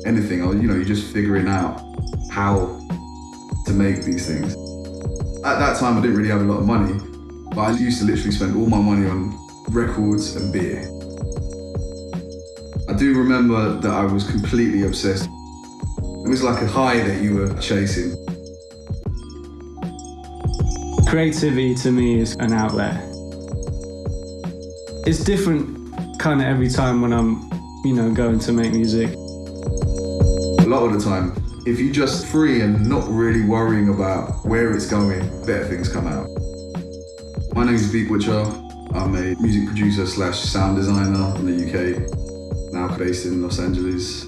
anything, or you're just figuring out how to make these things. At that time, I didn't really have a lot of money, but I used to literally spend all my money on records and beer. I do remember that I was completely obsessed. It was like a high that you were chasing. Creativity to me is an outlet. It's different kind of every time when I'm, going to make music. A lot of the time, if you're just free and not really worrying about where it's going, better things come out. My name is Butcha. I'm a music producer / sound designer in the UK, now based in Los Angeles.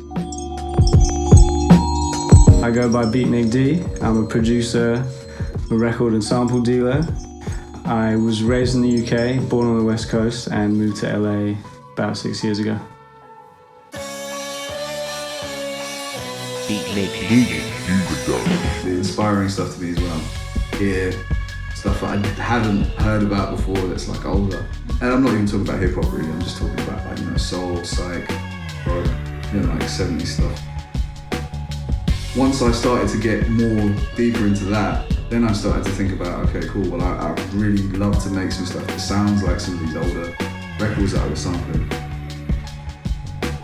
I go by Beatnick D. I'm a producer, a record and sample dealer. I was raised in the UK, born on the West Coast, and moved to LA about 6 years ago. The inspiring stuff to me as well. Hear stuff that I hadn't heard about before that's like older. And I'm not even talking about hip hop really, I'm just talking about soul, psych, rock, like 70s stuff. Once I started to get more deeper into that, then I started to think about, okay, cool, well I really love to make some stuff that sounds like some of these older records that I was sampling.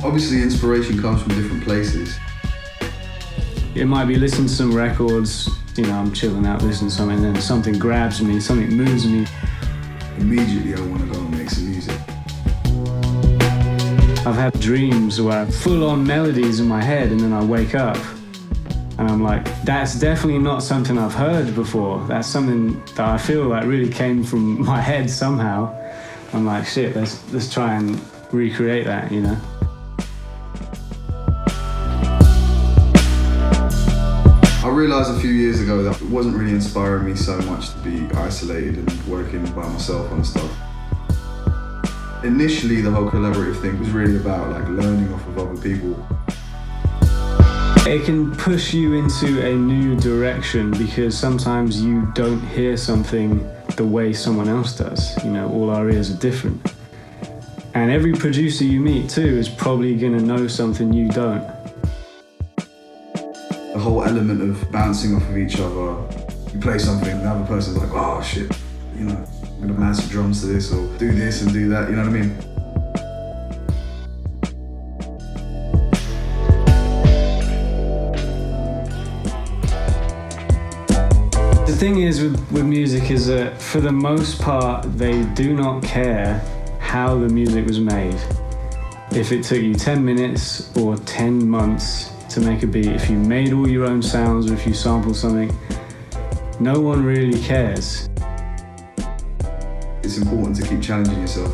Obviously inspiration comes from different places. It might be listening to some records, I'm chilling out listening to something, and then something grabs me, something moves me. Immediately I want to go and make some music. I've had dreams where I have full-on melodies in my head and then I wake up and I'm like, that's definitely not something I've heard before. That's something that I feel like really came from my head somehow. I'm like, shit, let's try and recreate that, I realised a few years ago that it wasn't really inspiring me so much to be isolated and working by myself on stuff. Initially, the whole collaborative thing was really about learning off of other people. It can push you into a new direction because sometimes you don't hear something the way someone else does. All our ears are different. And every producer you meet too is probably gonna know something you don't. The whole element of bouncing off of each other. You play something and the other person's like, oh shit, I'm gonna add some drums to this or do this and do that, you know what I mean? The thing is with music is that for the most part, they do not care how the music was made. If it took you 10 minutes or 10 months to make a beat, if you made all your own sounds or if you sampled something, no one really cares. It's important to keep challenging yourself.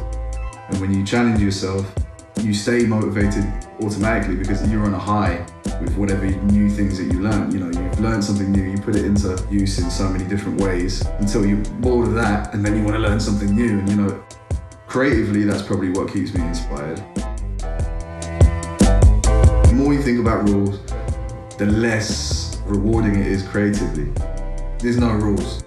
And when you challenge yourself, you stay motivated automatically because you're on a high with whatever new things that you learn. You've learned something new, you put it into use in so many different ways until you're bored of that and then you want to learn something new. And creatively, that's probably what keeps me inspired. The more you think about rules, the less rewarding it is creatively. There's no rules.